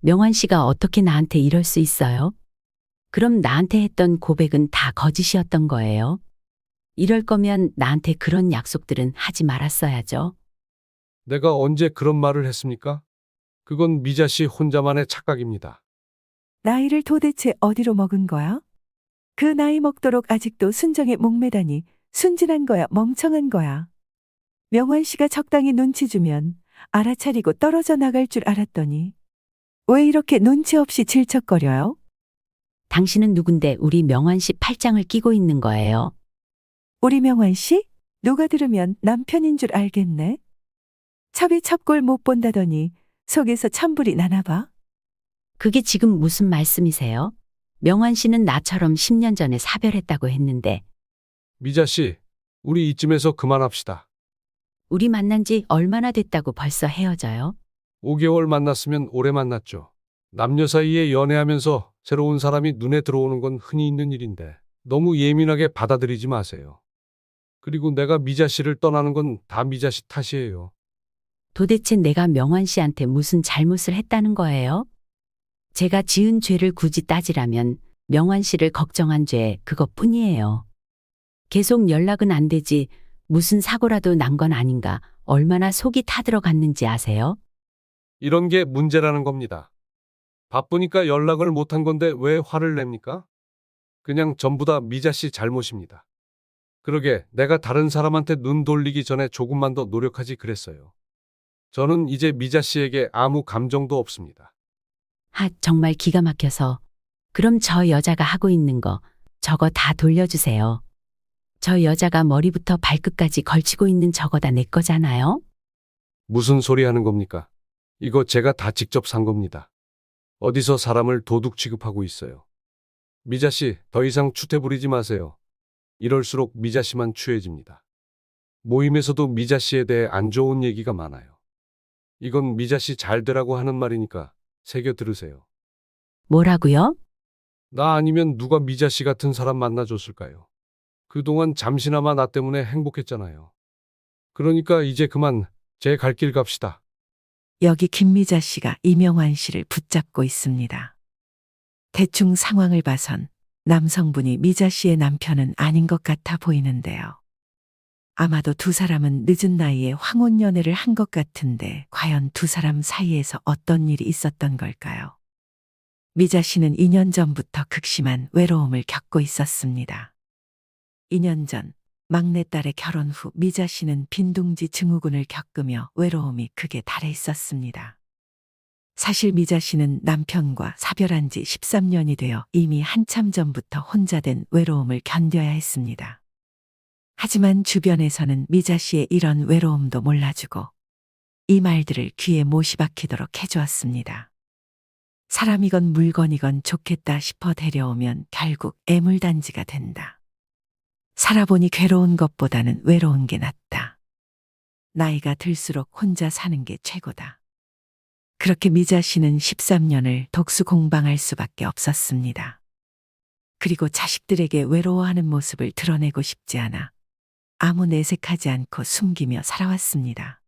명환 씨가 어떻게 나한테 이럴 수 있어요? 그럼 나한테 했던 고백은 다 거짓이었던 거예요? 이럴 거면 나한테 그런 약속들은 하지 말았어야죠. 내가 언제 그런 말을 했습니까? 그건 미자 씨 혼자만의 착각입니다. 나이를 도대체 어디로 먹은 거야? 그 나이 먹도록 아직도 순정에 목매다니 순진한 거야, 멍청한 거야. 명환 씨가 적당히 눈치 주면 알아차리고 떨어져 나갈 줄 알았더니 왜 이렇게 눈치 없이 질척거려요? 당신은 누군데 우리 명환 씨 팔짱을 끼고 있는 거예요? 우리 명환 씨? 누가 들으면 남편인 줄 알겠네. 첩이 첩골 못 본다더니 속에서 천불이 나나 봐. 그게 지금 무슨 말씀이세요? 명환 씨는 나처럼 10년 전에 사별했다고 했는데 미자 씨, 우리 이쯤에서 그만합시다. 우리 만난 지 얼마나 됐다고 벌써 헤어져요? 5개월 만났으면 오래 만났죠. 남녀 사이에 연애하면서 새로운 사람이 눈에 들어오는 건 흔히 있는 일인데 너무 예민하게 받아들이지 마세요. 그리고 내가 미자 씨를 떠나는 건 다 미자 씨 탓이에요. 도대체 내가 명환 씨한테 무슨 잘못을 했다는 거예요? 제가 지은 죄를 굳이 따지라면 명환 씨를 걱정한 죄 그것뿐이에요. 계속 연락은 안 되지 무슨 사고라도 난 건 아닌가 얼마나 속이 타들어갔는지 아세요? 이런 게 문제라는 겁니다. 바쁘니까 연락을 못한 건데 왜 화를 냅니까? 그냥 전부 다 미자 씨 잘못입니다. 그러게 내가 다른 사람한테 눈 돌리기 전에 조금만 더 노력하지 그랬어요. 저는 이제 미자 씨에게 아무 감정도 없습니다. 정말 기가 막혀서. 그럼 저 여자가 하고 있는 거 저거 다 돌려주세요. 저 여자가 머리부터 발끝까지 걸치고 있는 저거 다 내 거잖아요? 무슨 소리 하는 겁니까? 이거 제가 다 직접 산 겁니다. 어디서 사람을 도둑 취급하고 있어요. 미자 씨, 더 이상 추태 부리지 마세요. 이럴수록 미자 씨만 추해집니다. 모임에서도 미자 씨에 대해 안 좋은 얘기가 많아요. 이건 미자 씨 잘 되라고 하는 말이니까 새겨 들으세요. 뭐라고요? 나 아니면 누가 미자 씨 같은 사람 만나줬을까요? 그동안 잠시나마 나 때문에 행복했잖아요. 그러니까 이제 그만 제 갈 길 갑시다. 여기 김미자 씨가 이명환 씨를 붙잡고 있습니다. 대충 상황을 봐선 남성분이 미자 씨의 남편은 아닌 것 같아 보이는데요. 아마도 두 사람은 늦은 나이에 황혼연애를 한 것 같은데 과연 두 사람 사이에서 어떤 일이 있었던 걸까요? 미자 씨는 2년 전부터 극심한 외로움을 겪고 있었습니다. 2년 전 막내딸의 결혼 후 미자 씨는 빈둥지 증후군을 겪으며 외로움이 극에 달해 있었습니다. 사실 미자 씨는 남편과 사별한 지 13년이 되어 이미 한참 전부터 혼자 된 외로움을 견뎌야 했습니다. 하지만 주변에서는 미자 씨의 이런 외로움도 몰라주고 이 말들을 귀에 못이 박히도록 해주었습니다. 사람이건 물건이건 좋겠다 싶어 데려오면 결국 애물단지가 된다. 살아보니 괴로운 것보다는 외로운 게 낫다. 나이가 들수록 혼자 사는 게 최고다. 그렇게 미자 씨는 13년을 독수공방할 수밖에 없었습니다. 그리고 자식들에게 외로워하는 모습을 드러내고 싶지 않아 아무 내색하지 않고 숨기며 살아왔습니다.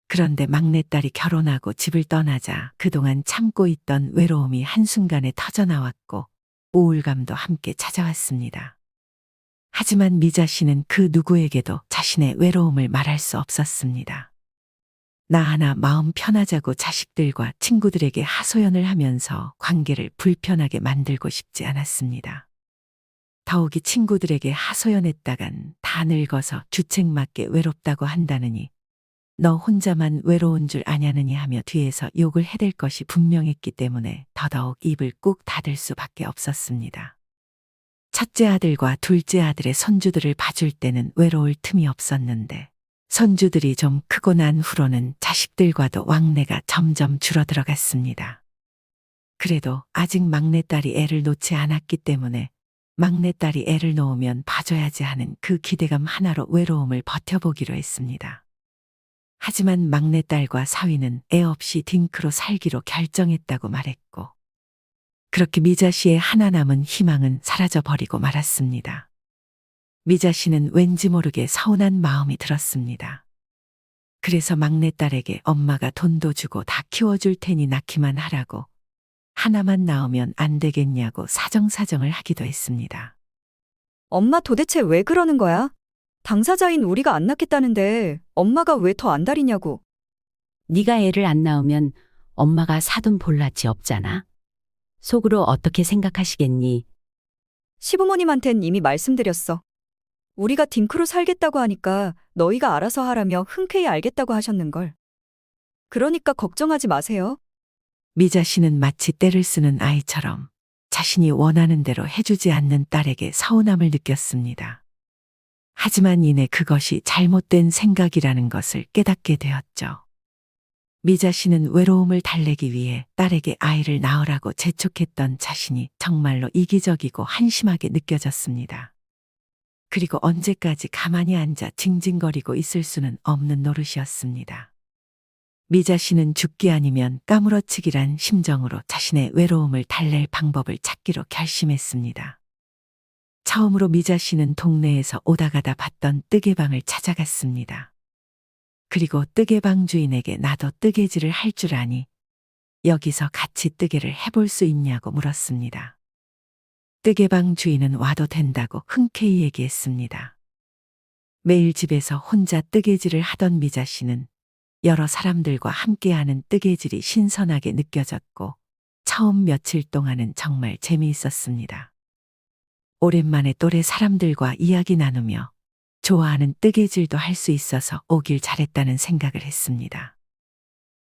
그런데 막내딸이 결혼하고 집을 떠나자 그동안 참고 있던 외로움이 한순간에 터져나왔고 우울감도 함께 찾아왔습니다. 하지만 미자 씨는 그 누구에게도 자신의 외로움을 말할 수 없었습니다. 나 하나 마음 편하자고 자식들과 친구들에게 하소연을 하면서 관계를 불편하게 만들고 싶지 않았습니다. 더욱이 친구들에게 하소연했다간 다 늙어서 주책맞게 외롭다고 한다느니 너 혼자만 외로운 줄 아냐느니 하며 뒤에서 욕을 해댈 것이 분명했기 때문에 더더욱 입을 꾹 닫을 수밖에 없었습니다. 첫째 아들과 둘째 아들의 손주들을 봐줄 때는 외로울 틈이 없었는데 손주들이 좀 크고 난 후로는 자식들과도 왕래가 점점 줄어들어갔습니다. 그래도 아직 막내딸이 애를 놓지 않았기 때문에 막내딸이 애를 놓으면 봐줘야지 하는 그 기대감 하나로 외로움을 버텨보기로 했습니다. 하지만 막내딸과 사위는 애 없이 딩크로 살기로 결정했다고 말했고 그렇게 미자 씨의 하나 남은 희망은 사라져버리고 말았습니다. 미자 씨는 왠지 모르게 서운한 마음이 들었습니다. 그래서 막내딸에게 엄마가 돈도 주고 다 키워줄 테니 낳기만 하라고, 하나만 낳으면 안 되겠냐고 사정사정을 하기도 했습니다. 엄마 도대체 왜 그러는 거야? 당사자인 우리가 안 낳겠다는데 엄마가 왜 더 안달이냐고. 네가 애를 안 낳으면 엄마가 사돈 볼 낯이 없잖아. 속으로 어떻게 생각하시겠니? 시부모님한텐 이미 말씀드렸어. 우리가 딩크로 살겠다고 하니까 너희가 알아서 하라며 흔쾌히 알겠다고 하셨는걸. 그러니까 걱정하지 마세요. 미자 씨는 마치 때를 쓰는 아이처럼 자신이 원하는 대로 해주지 않는 딸에게 서운함을 느꼈습니다. 하지만 이내 그것이 잘못된 생각이라는 것을 깨닫게 되었죠. 미자 씨는 외로움을 달래기 위해 딸에게 아이를 낳으라고 재촉했던 자신이 정말로 이기적이고 한심하게 느껴졌습니다. 그리고 언제까지 가만히 앉아 징징거리고 있을 수는 없는 노릇이었습니다. 미자 씨는 죽기 아니면 까무러치기란 심정으로 자신의 외로움을 달랠 방법을 찾기로 결심했습니다. 처음으로 미자 씨는 동네에서 오다 가다 봤던 뜨개방을 찾아갔습니다. 그리고 뜨개방 주인에게 나도 뜨개질을 할 줄 아니 여기서 같이 뜨개를 해볼 수 있냐고 물었습니다. 뜨개방 주인은 와도 된다고 흔쾌히 얘기했습니다. 매일 집에서 혼자 뜨개질을 하던 미자 씨는 여러 사람들과 함께하는 뜨개질이 신선하게 느껴졌고 처음 며칠 동안은 정말 재미있었습니다. 오랜만에 또래 사람들과 이야기 나누며 좋아하는 뜨개질도 할 수 있어서 오길 잘했다는 생각을 했습니다.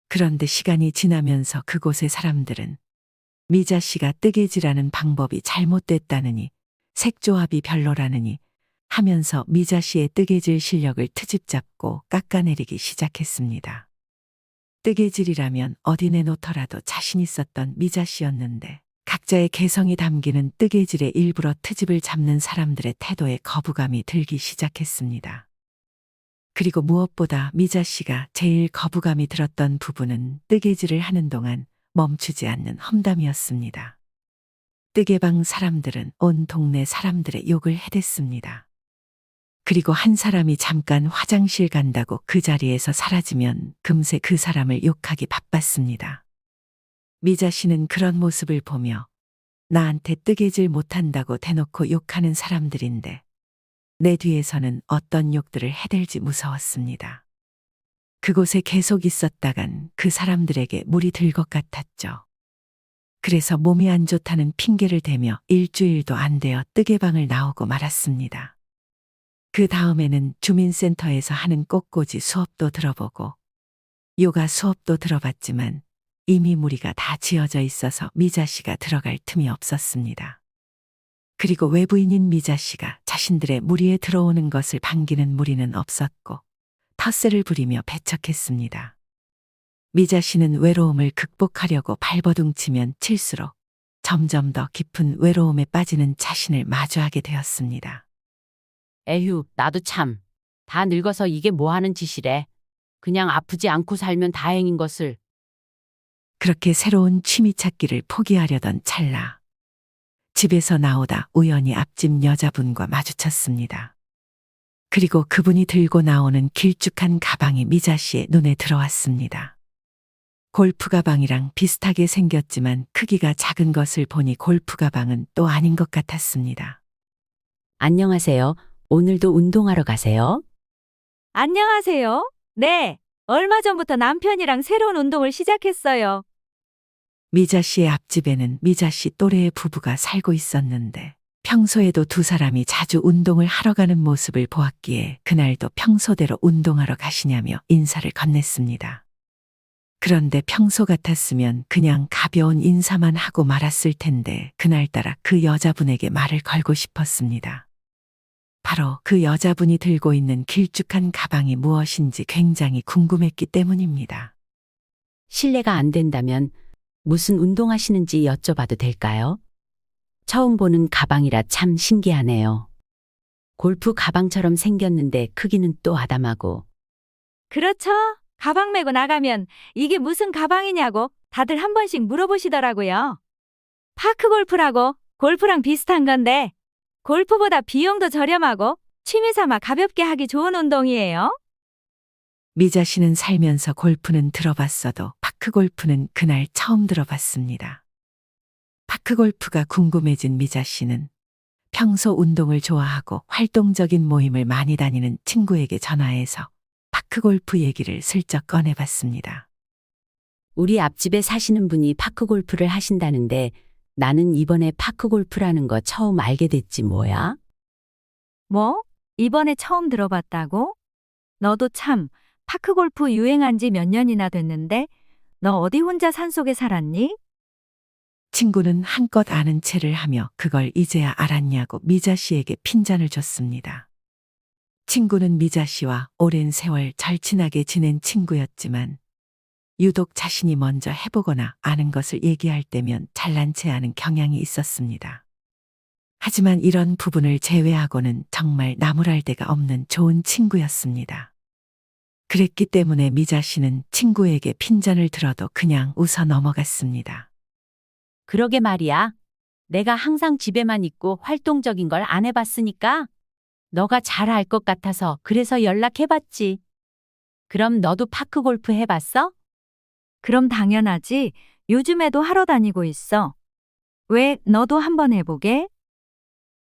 그런데 시간이 지나면서 그곳의 사람들은 미자 씨가 뜨개질하는 방법이 잘못됐다느니 색조합이 별로라느니 하면서 미자 씨의 뜨개질 실력을 트집 잡고 깎아내리기 시작했습니다. 뜨개질이라면 어디 내놓더라도 자신 있었던 미자 씨였는데 각자의 개성이 담기는 뜨개질에 일부러 트집을 잡는 사람들의 태도에 거부감이 들기 시작했습니다. 그리고 무엇보다 미자 씨가 제일 거부감이 들었던 부분은 뜨개질을 하는 동안 멈추지 않는 험담이었습니다. 뜨개방 사람들은 온 동네 사람들의 욕을 해댔습니다. 그리고 한 사람이 잠깐 화장실 간다고 그 자리에서 사라지면 금세 그 사람을 욕하기 바빴습니다. 미자 씨는 그런 모습을 보며 나한테 뜨개질 못한다고 대놓고 욕하는 사람들인데 내 뒤에서는 어떤 욕들을 해댈지 무서웠습니다. 그곳에 계속 있었다간 그 사람들에게 물이 들 것 같았죠. 그래서 몸이 안 좋다는 핑계를 대며 일주일도 안 되어 뜨개방을 나오고 말았습니다. 그 다음에는 주민센터에서 하는 꽃꽂이 수업도 들어보고 요가 수업도 들어봤지만 이미 무리가 다 지어져 있어서 미자 씨가 들어갈 틈이 없었습니다. 그리고 외부인인 미자 씨가 자신들의 무리에 들어오는 것을 반기는 무리는 없었고 텃세를 부리며 배척했습니다. 미자 씨는 외로움을 극복하려고 발버둥치면 칠수록 점점 더 깊은 외로움에 빠지는 자신을 마주하게 되었습니다. 에휴, 나도 참. 다 늙어서 이게 뭐 하는 짓이래. 그냥 아프지 않고 살면 다행인 것을. 그렇게 새로운 취미 찾기를 포기하려던 찰나 집에서 나오다 우연히 앞집 여자분과 마주쳤습니다. 그리고 그분이 들고 나오는 길쭉한 가방이 미자 씨의 눈에 들어왔습니다. 골프 가방이랑 비슷하게 생겼지만 크기가 작은 것을 보니 골프 가방은 또 아닌 것 같았습니다. 안녕하세요. 오늘도 운동하러 가세요? 안녕하세요. 네, 얼마 전부터 남편이랑 새로운 운동을 시작했어요. 미자 씨의 앞집에는 미자 씨 또래의 부부가 살고 있었는데 평소에도 두 사람이 자주 운동을 하러 가는 모습을 보았기에 그날도 평소대로 운동하러 가시냐며 인사를 건넸습니다. 그런데 평소 같았으면 그냥 가벼운 인사만 하고 말았을 텐데 그날따라 그 여자분에게 말을 걸고 싶었습니다. 바로 그 여자분이 들고 있는 길쭉한 가방이 무엇인지 굉장히 궁금했기 때문입니다. 실례가 안 된다면 무슨 운동하시는지 여쭤봐도 될까요? 처음 보는 가방이라 참 신기하네요. 골프 가방처럼 생겼는데 크기는 또 아담하고. 그렇죠? 가방 메고 나가면 이게 무슨 가방이냐고 다들 한 번씩 물어보시더라고요. 파크 골프라고 골프랑 비슷한 건데 골프보다 비용도 저렴하고 취미 삼아 가볍게 하기 좋은 운동이에요. 미자 씨는 살면서 골프는 들어봤어도 파크 골프는 그날 처음 들어봤습니다. 파크 골프가 궁금해진 미자 씨는 평소 운동을 좋아하고 활동적인 모임을 많이 다니는 친구에게 전화해서 파크 골프 얘기를 슬쩍 꺼내봤습니다. 우리 앞집에 사시는 분이 파크 골프를 하신다는데 나는 이번에 파크 골프라는 거 처음 알게 됐지 뭐야? 뭐? 이번에 처음 들어봤다고? 너도 참 파크 골프 유행한 지 몇 년이나 됐는데 너 어디 혼자 산속에 살았니? 친구는 한껏 아는 체를 하며 그걸 이제야 알았냐고 미자 씨에게 핀잔을 줬습니다. 친구는 미자 씨와 오랜 세월 절친하게 지낸 친구였지만 유독 자신이 먼저 해보거나 아는 것을 얘기할 때면 잘난 체하는 경향이 있었습니다. 하지만 이런 부분을 제외하고는 정말 나무랄 데가 없는 좋은 친구였습니다. 그랬기 때문에 미자 씨는 친구에게 핀잔을 들어도 그냥 웃어 넘어갔습니다. 그러게 말이야. 내가 항상 집에만 있고 활동적인 걸 안 해봤으니까 너가 잘 알 것 같아서 그래서 연락해봤지. 그럼 너도 파크 골프 해봤어? 그럼 당연하지. 요즘에도 하러 다니고 있어. 왜 너도 한번 해보게?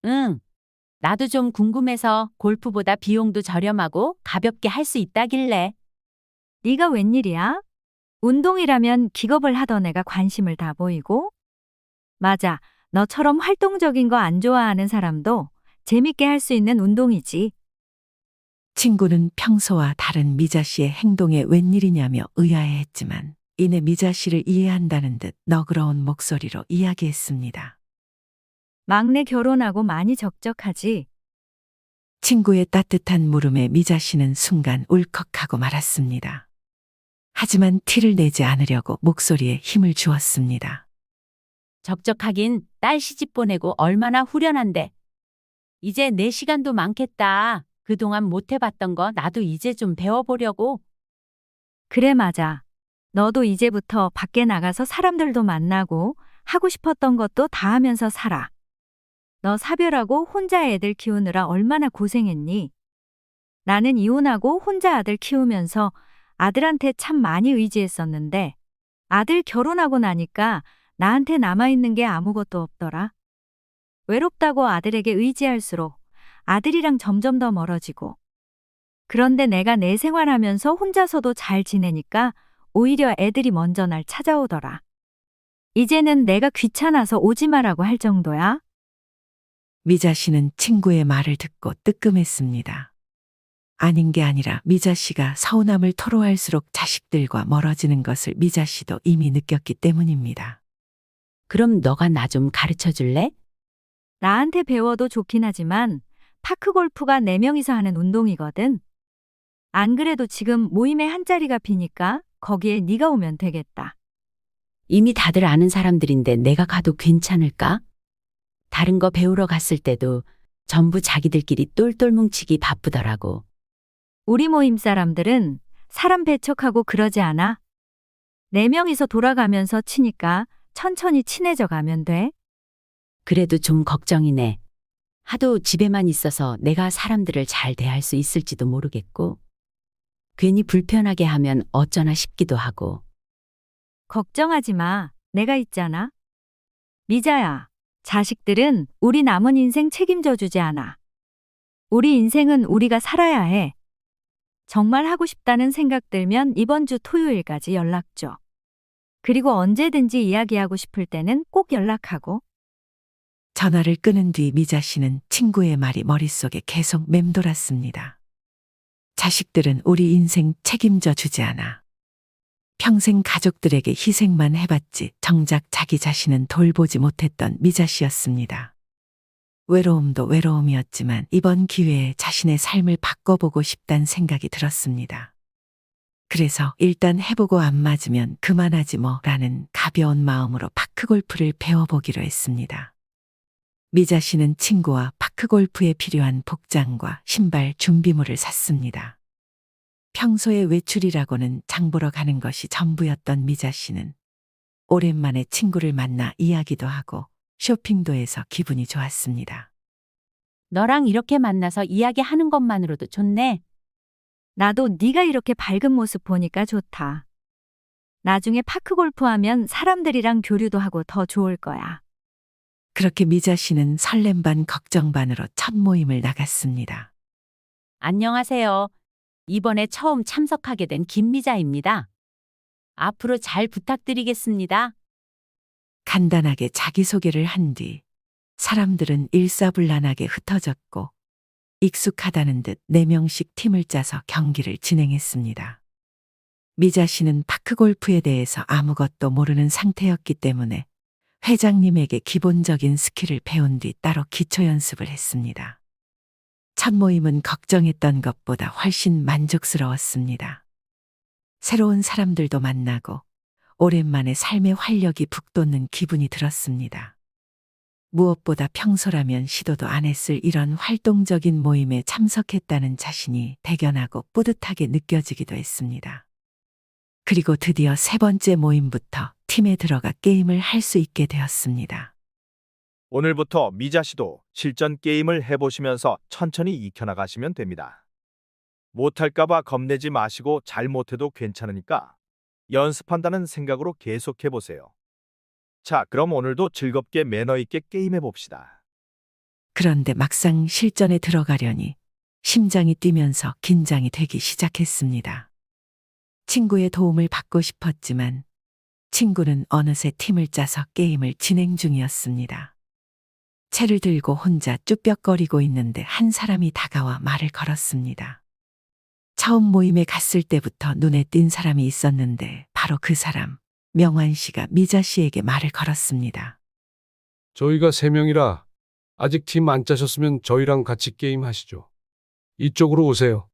응. 나도 좀 궁금해서 골프보다 비용도 저렴하고 가볍게 할 수 있다길래. 네가 웬일이야? 운동이라면 기겁을 하던 애가 관심을 다 보이고? 맞아. 너처럼 활동적인 거 안 좋아하는 사람도 재밌게 할 수 있는 운동이지. 친구는 평소와 다른 미자 씨의 행동에 웬일이냐며 의아해했지만 이내 미자 씨를 이해한다는 듯 너그러운 목소리로 이야기했습니다. 막내 결혼하고 많이 적적하지. 친구의 따뜻한 물음에 미자 씨는 순간 울컥하고 말았습니다. 하지만 티를 내지 않으려고 목소리에 힘을 주었습니다. 적적하긴 딸 시집 보내고 얼마나 후련한데. 이제 내 시간도 많겠다. 그동안 못 해봤던 거 나도 이제 좀 배워보려고. 그래, 맞아. 너도 이제부터 밖에 나가서 사람들도 만나고 하고 싶었던 것도 다 하면서 살아. 너 사별하고 혼자 애들 키우느라 얼마나 고생했니? 나는 이혼하고 혼자 아들 키우면서 아들한테 참 많이 의지했었는데 아들 결혼하고 나니까 나한테 남아있는 게 아무것도 없더라. 외롭다고 아들에게 의지할수록 아들이랑 점점 더 멀어지고. 그런데 내가 내 생활하면서 혼자서도 잘 지내니까 오히려 애들이 먼저 날 찾아오더라. 이제는 내가 귀찮아서 오지 마라고 할 정도야. 미자 씨는 친구의 말을 듣고 뜨끔했습니다. 아닌 게 아니라 미자 씨가 서운함을 토로할수록 자식들과 멀어지는 것을 미자 씨도 이미 느꼈기 때문입니다. 그럼 너가 나 좀 가르쳐 줄래? 나한테 배워도 좋긴 하지만 파크 골프가 4명이서 하는 운동이거든. 안 그래도 지금 모임에 한 자리가 비니까 거기에 네가 오면 되겠다. 이미 다들 아는 사람들인데 내가 가도 괜찮을까? 다른 거 배우러 갔을 때도 전부 자기들끼리 똘똘 뭉치기 바쁘더라고. 우리 모임 사람들은 사람 배척하고 그러지 않아. 4명이서 돌아가면서 치니까 천천히 친해져 가면 돼. 그래도 좀 걱정이네. 하도 집에만 있어서 내가 사람들을 잘 대할 수 있을지도 모르겠고, 괜히 불편하게 하면 어쩌나 싶기도 하고. 걱정하지 마. 내가 있잖아. 미자야, 자식들은 우리 남은 인생 책임져 주지 않아. 우리 인생은 우리가 살아야 해. 정말 하고 싶다는 생각 들면 이번 주 토요일까지 연락 줘. 그리고 언제든지 이야기하고 싶을 때는 꼭 연락하고. 전화를 끊은 뒤 미자 씨는 친구의 말이 머릿속에 계속 맴돌았습니다. 자식들은 우리 인생 책임져 주지 않아. 평생 가족들에게 희생만 해봤지 정작 자기 자신은 돌보지 못했던 미자 씨였습니다. 외로움도 외로움이었지만 이번 기회에 자신의 삶을 바꿔보고 싶다는 생각이 들었습니다. 그래서 일단 해보고 안 맞으면 그만하지 뭐라는 가벼운 마음으로 파크골프를 배워보기로 했습니다. 미자 씨는 친구와 파크골프에 필요한 복장과 신발 준비물을 샀습니다. 평소에 외출이라고는 장 보러 가는 것이 전부였던 미자 씨는 오랜만에 친구를 만나 이야기도 하고 쇼핑도 해서 기분이 좋았습니다. 너랑 이렇게 만나서 이야기하는 것만으로도 좋네. 나도 네가 이렇게 밝은 모습 보니까 좋다. 나중에 파크 골프하면 사람들이랑 교류도 하고 더 좋을 거야. 그렇게 미자 씨는 설렘 반 걱정 반으로 첫 모임을 나갔습니다. 안녕하세요. 이번에 처음 참석하게 된 김미자입니다. 앞으로 잘 부탁드리겠습니다. 간단하게 자기소개를 한 뒤 사람들은 일사불란하게 흩어졌고 익숙하다는 듯 4명씩 팀을 짜서 경기를 진행했습니다. 미자 씨는 파크골프에 대해서 아무것도 모르는 상태였기 때문에 회장님에게 기본적인 스킬을 배운 뒤 따로 기초 연습을 했습니다. 첫 모임은 걱정했던 것보다 훨씬 만족스러웠습니다. 새로운 사람들도 만나고 오랜만에 삶의 활력이 북돋는 기분이 들었습니다. 무엇보다 평소라면 시도도 안 했을 이런 활동적인 모임에 참석했다는 자신이 대견하고 뿌듯하게 느껴지기도 했습니다. 그리고 드디어 3번째 모임부터 팀에 들어가 게임을 할 수 있게 되었습니다. 오늘부터 미자 씨도 실전 게임을 해보시면서 천천히 익혀나가시면 됩니다. 못할까봐 겁내지 마시고 잘못해도 괜찮으니까 연습한다는 생각으로 계속해보세요. 자, 그럼 오늘도 즐겁게 매너 있게 게임해 봅시다. 그런데 막상 실전에 들어가려니 심장이 뛰면서 긴장이 되기 시작했습니다. 친구의 도움을 받고 싶었지만 친구는 어느새 팀을 짜서 게임을 진행 중이었습니다. 채를 들고 혼자 쭈뼛거리고 있는데 한 사람이 다가와 말을 걸었습니다. 처음 모임에 갔을 때부터 눈에 띈 사람이 있었는데 바로 그 사람, 명환 씨가 미자 씨에게 말을 걸었습니다. 저희가 3명이라 아직 팀 안 짜셨으면 저희랑 같이 게임 하시죠. 이쪽으로 오세요.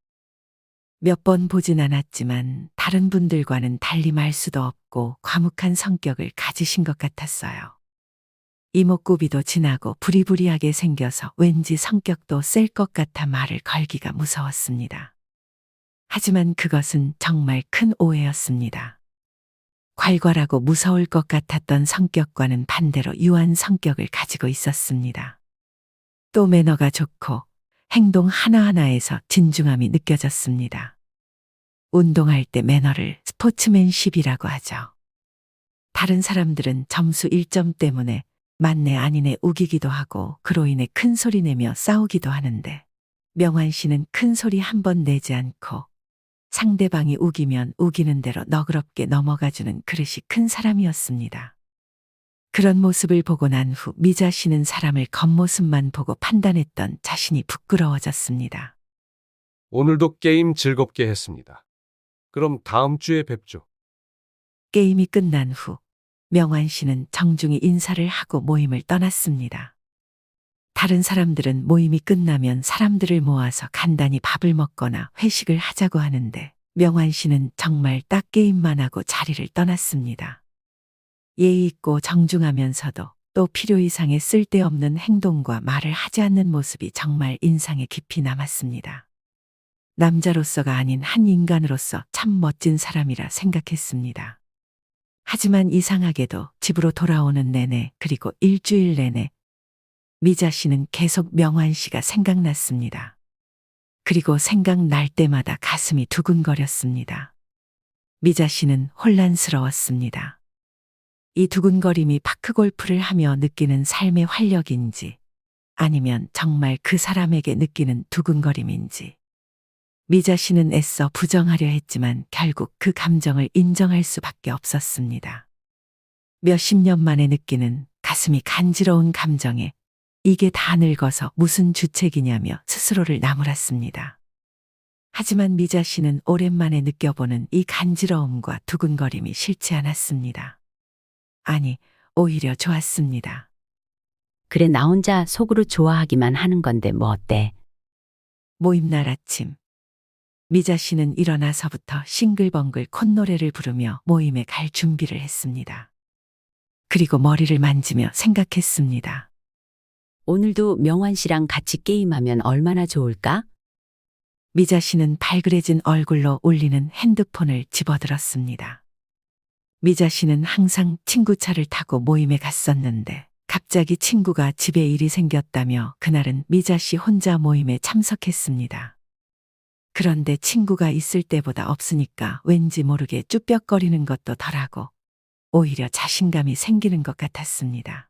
몇 번 보진 않았지만 다른 분들과는 달리 말 수도 없고 과묵한 성격을 가지신 것 같았어요. 이목구비도 진하고 부리부리하게 생겨서 왠지 성격도 셀 것 같아 말을 걸기가 무서웠습니다. 하지만 그것은 정말 큰 오해였습니다. 괄괄하고 무서울 것 같았던 성격과는 반대로 유한 성격을 가지고 있었습니다. 또 매너가 좋고 행동 하나하나에서 진중함이 느껴졌습니다. 운동할 때 매너를 스포츠맨십이라고 하죠. 다른 사람들은 점수 1점 때문에 맞네 아니네 우기기도 하고 그로 인해 큰 소리 내며 싸우기도 하는데 명환 씨는 큰 소리 한 번 내지 않고 상대방이 우기면 우기는 대로 너그럽게 넘어가주는 그릇이 큰 사람이었습니다. 그런 모습을 보고 난 후 미자 씨는 사람을 겉모습만 보고 판단했던 자신이 부끄러워졌습니다. 오늘도 게임 즐겁게 했습니다. 그럼 다음 주에 뵙죠. 게임이 끝난 후 명환 씨는 정중히 인사를 하고 모임을 떠났습니다. 다른 사람들은 모임이 끝나면 사람들을 모아서 간단히 밥을 먹거나 회식을 하자고 하는데 명환 씨는 정말 딱 게임만 하고 자리를 떠났습니다. 예의 있고 정중하면서도 또 필요 이상의 쓸데없는 행동과 말을 하지 않는 모습이 정말 인상에 깊이 남았습니다. 남자로서가 아닌 한 인간으로서 참 멋진 사람이라 생각했습니다. 하지만 이상하게도 집으로 돌아오는 내내 그리고 일주일 내내 미자 씨는 계속 명환 씨가 생각났습니다. 그리고 생각날 때마다 가슴이 두근거렸습니다. 미자 씨는 혼란스러웠습니다. 이 두근거림이 파크골프를 하며 느끼는 삶의 활력인지 아니면 정말 그 사람에게 느끼는 두근거림인지 미자 씨는 애써 부정하려 했지만 결국 그 감정을 인정할 수밖에 없었습니다. 몇십 년 만에 느끼는 가슴이 간지러운 감정에 이게 다 늙어서 무슨 주책이냐며 스스로를 나무랐습니다. 하지만 미자 씨는 오랜만에 느껴보는 이 간지러움과 두근거림이 싫지 않았습니다. 아니, 오히려 좋았습니다. 그래, 나 혼자 속으로 좋아하기만 하는 건데 뭐 어때? 모임날 아침. 미자 씨는 일어나서부터 싱글벙글 콧노래를 부르며 모임에 갈 준비를 했습니다. 그리고 머리를 만지며 생각했습니다. 오늘도 명환 씨랑 같이 게임하면 얼마나 좋을까? 미자 씨는 발그레진 얼굴로 울리는 핸드폰을 집어들었습니다. 미자 씨는 항상 친구 차를 타고 모임에 갔었는데 갑자기 친구가 집에 일이 생겼다며 그날은 미자 씨 혼자 모임에 참석했습니다. 그런데 친구가 있을 때보다 없으니까 왠지 모르게 쭈뼛거리는 것도 덜하고 오히려 자신감이 생기는 것 같았습니다.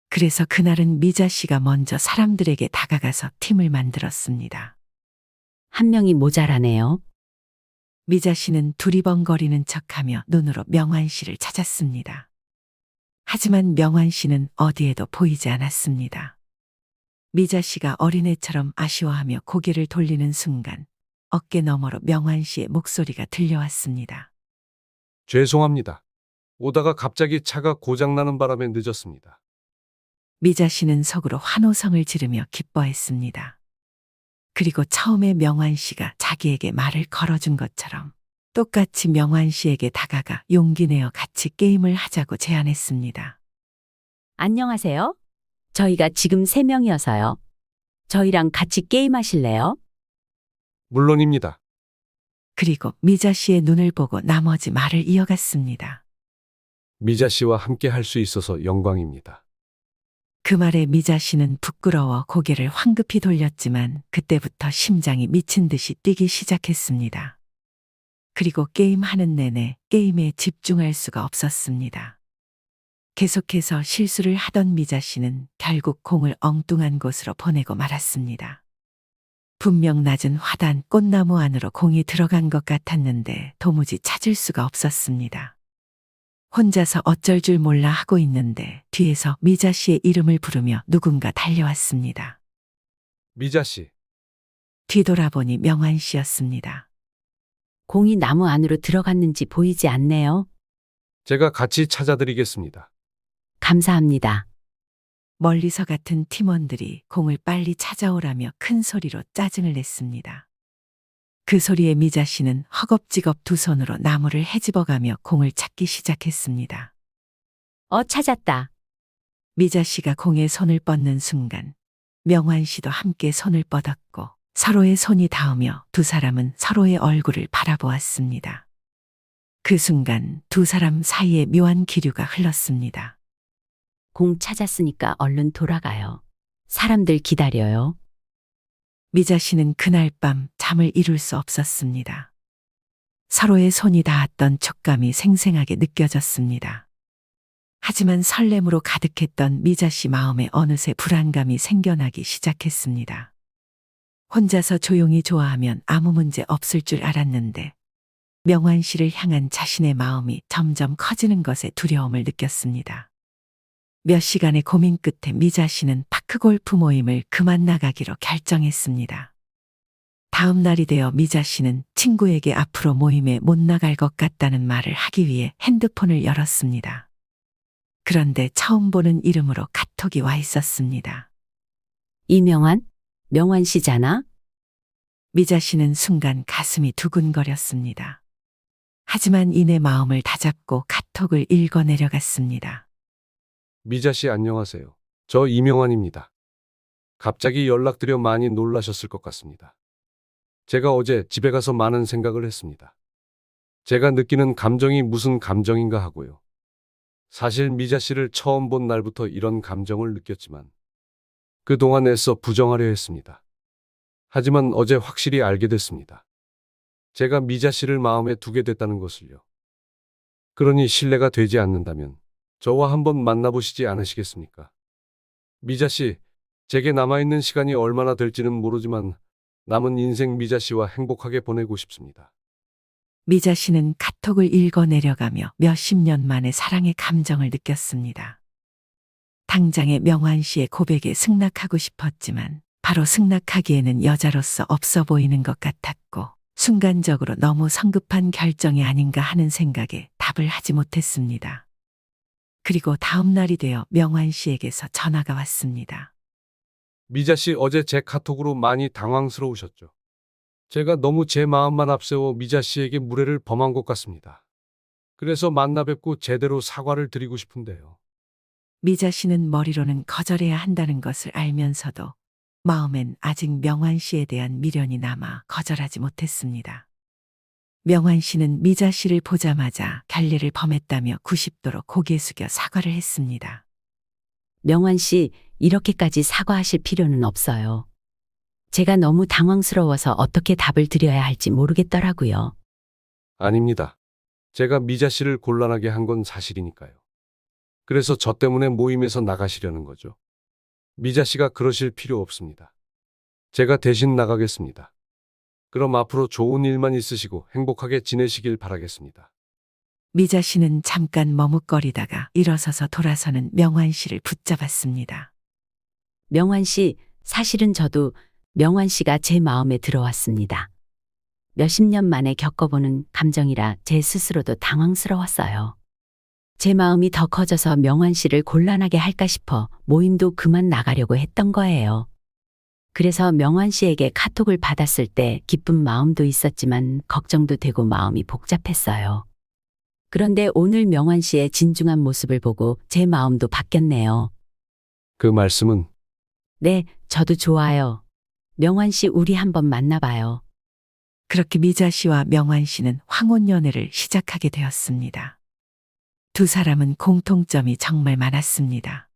그래서 그날은 미자 씨가 먼저 사람들에게 다가가서 팀을 만들었습니다. 한 명이 모자라네요. 미자 씨는 두리번거리는 척하며 눈으로 명환 씨를 찾았습니다. 하지만 명환 씨는 어디에도 보이지 않았습니다. 미자 씨가 어린애처럼 아쉬워하며 고개를 돌리는 순간 어깨 너머로 명환 씨의 목소리가 들려왔습니다. 죄송합니다. 오다가 갑자기 차가 고장나는 바람에 늦었습니다. 미자 씨는 속으로 환호성을 지르며 기뻐했습니다. 그리고 처음에 명환 씨가 자기에게 말을 걸어준 것처럼 똑같이 명환 씨에게 다가가 용기 내어 같이 게임을 하자고 제안했습니다. 안녕하세요. 저희가 지금 3명이어서요. 저희랑 같이 게임하실래요? 물론입니다. 그리고 미자 씨의 눈을 보고 나머지 말을 이어갔습니다. 미자 씨와 함께 할 수 있어서 영광입니다. 그 말에 미자 씨는 부끄러워 고개를 황급히 돌렸지만 그때부터 심장이 미친 듯이 뛰기 시작했습니다. 그리고 게임하는 내내 게임에 집중할 수가 없었습니다. 계속해서 실수를 하던 미자 씨는 결국 공을 엉뚱한 곳으로 보내고 말았습니다. 분명 낮은 화단 꽃나무 안으로 공이 들어간 것 같았는데 도무지 찾을 수가 없었습니다. 혼자서 어쩔 줄 몰라 하고 있는데 뒤에서 미자 씨의 이름을 부르며 누군가 달려왔습니다. 미자 씨, 뒤돌아보니 명환 씨였습니다. 공이 나무 안으로 들어갔는지 보이지 않네요. 제가 같이 찾아드리겠습니다. 감사합니다. 멀리서 같은 팀원들이 공을 빨리 찾아오라며 큰 소리로 짜증을 냈습니다. 그 소리에 미자 씨는 허겁지겁 두 손으로 나무를 헤집어가며 공을 찾기 시작했습니다. 찾았다. 미자 씨가 공에 손을 뻗는 순간 명환 씨도 함께 손을 뻗었고 서로의 손이 닿으며 두 사람은 서로의 얼굴을 바라보았습니다. 그 순간 두 사람 사이에 묘한 기류가 흘렀습니다. 공 찾았으니까 얼른 돌아가요. 사람들 기다려요. 미자 씨는 그날 밤 잠을 이룰 수 없었습니다. 서로의 손이 닿았던 촉감이 생생하게 느껴졌습니다. 하지만 설렘으로 가득했던 미자 씨 마음에 어느새 불안감이 생겨나기 시작했습니다. 혼자서 조용히 좋아하면 아무 문제 없을 줄 알았는데 명환 씨를 향한 자신의 마음이 점점 커지는 것에 두려움을 느꼈습니다. 몇 시간의 고민 끝에 미자 씨는 파크골프 모임을 그만 나가기로 결정했습니다. 다음 날이 되어 미자 씨는 친구에게 앞으로 모임에 못 나갈 것 같다는 말을 하기 위해 핸드폰을 열었습니다. 그런데 처음 보는 이름으로 카톡이 와 있었습니다. 이명환? 명환 씨잖아? 미자 씨는 순간 가슴이 두근거렸습니다. 하지만 이내 마음을 다잡고 카톡을 읽어 내려갔습니다. 미자 씨 안녕하세요. 저 이명환입니다. 갑자기 연락드려 많이 놀라셨을 것 같습니다. 제가 어제 집에 가서 많은 생각을 했습니다. 제가 느끼는 감정이 무슨 감정인가 하고요. 사실 미자 씨를 처음 본 날부터 이런 감정을 느꼈지만 그동안 애써 부정하려 했습니다. 하지만 어제 확실히 알게 됐습니다. 제가 미자 씨를 마음에 두게 됐다는 것을요. 그러니 신뢰가 되지 않는다면 저와 한번 만나보시지 않으시겠습니까? 미자 씨, 제게 남아있는 시간이 얼마나 될지는 모르지만 남은 인생 미자 씨와 행복하게 보내고 싶습니다. 미자 씨는 카톡을 읽어 내려가며 몇십 년 만에 사랑의 감정을 느꼈습니다. 당장의 명환 씨의 고백에 승낙하고 싶었지만 바로 승낙하기에는 여자로서 없어 보이는 것 같았고 순간적으로 너무 성급한 결정이 아닌가 하는 생각에 답을 하지 못했습니다. 그리고 다음 날이 되어 명환 씨에게서 전화가 왔습니다. 미자 씨 어제 제 카톡으로 많이 당황스러우셨죠? 제가 너무 제 마음만 앞세워 미자 씨에게 무례를 범한 것 같습니다. 그래서 만나 뵙고 제대로 사과를 드리고 싶은데요. 미자 씨는 머리로는 거절해야 한다는 것을 알면서도 마음엔 아직 명환 씨에 대한 미련이 남아 거절하지 못했습니다. 명환 씨는 미자 씨를 보자마자 결례를 범했다며 90도로 고개 숙여 사과를 했습니다. 명환 씨, 이렇게까지 사과하실 필요는 없어요. 제가 너무 당황스러워서 어떻게 답을 드려야 할지 모르겠더라고요. 아닙니다. 제가 미자 씨를 곤란하게 한 건 사실이니까요. 그래서 저 때문에 모임에서 나가시려는 거죠. 미자 씨가 그러실 필요 없습니다. 제가 대신 나가겠습니다. 그럼 앞으로 좋은 일만 있으시고 행복하게 지내시길 바라겠습니다. 미자 씨는 잠깐 머뭇거리다가 일어서서 돌아서는 명환 씨를 붙잡았습니다. 명환 씨, 사실은 저도 명환 씨가 제 마음에 들어왔습니다. 몇십 년 만에 겪어보는 감정이라 제 스스로도 당황스러웠어요. 제 마음이 더 커져서 명환 씨를 곤란하게 할까 싶어 모임도 그만 나가려고 했던 거예요. 그래서 명환 씨에게 카톡을 받았을 때 기쁜 마음도 있었지만 걱정도 되고 마음이 복잡했어요. 그런데 오늘 명환 씨의 진중한 모습을 보고 제 마음도 바뀌었네요. 그 말씀은 네, 저도 좋아요. 명환 씨 우리 한번 만나봐요. 그렇게 미자 씨와 명환 씨는 황혼 연애를 시작하게 되었습니다. 두 사람은 공통점이 정말 많았습니다.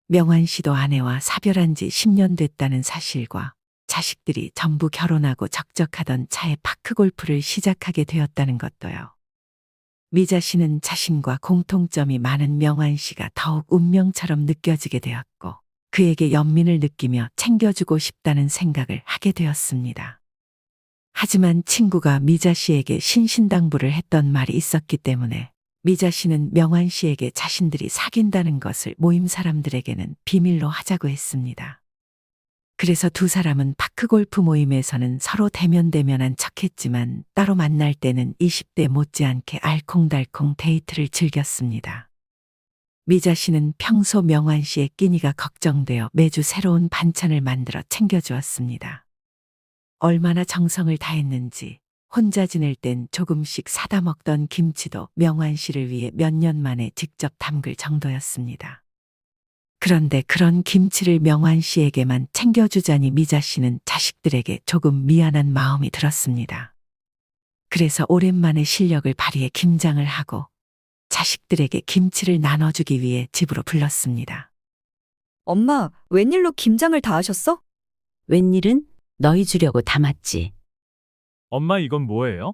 명환 씨도 아내와 사별한 지 10년 됐다는 사실과 자식들이 전부 결혼하고 적적하던 차에 파크골프를 시작하게 되었다는 것도요. 미자 씨는 자신과 공통점이 많은 명환 씨가 더욱 운명처럼 느껴지게 되었고 그에게 연민을 느끼며 챙겨주고 싶다는 생각을 하게 되었습니다. 하지만 친구가 미자 씨에게 신신당부를 했던 말이 있었기 때문에 미자 씨는 명환 씨에게 자신들이 사귄다는 것을 모임 사람들에게는 비밀로 하자고 했습니다. 그래서 두 사람은 파크골프 모임에서는 서로 대면대면한 척했지만 따로 만날 때는 20대 못지않게 알콩달콩 데이트를 즐겼습니다. 미자 씨는 평소 명환 씨의 끼니가 걱정되어 매주 새로운 반찬을 만들어 챙겨주었습니다. 얼마나 정성을 다했는지 혼자 지낼 땐 조금씩 사다 먹던 김치도 명환 씨를 위해 몇 년 만에 직접 담글 정도였습니다. 그런데 그런 김치를 명환 씨에게만 챙겨주자니 미자 씨는 자식들에게 조금 미안한 마음이 들었습니다. 그래서 오랜만에 실력을 발휘해 김장을 하고 자식들에게 김치를 나눠주기 위해 집으로 불렀습니다. 엄마, 웬일로 김장을 다 하셨어? 웬일은 너희 주려고 담았지. 엄마 이건 뭐예요?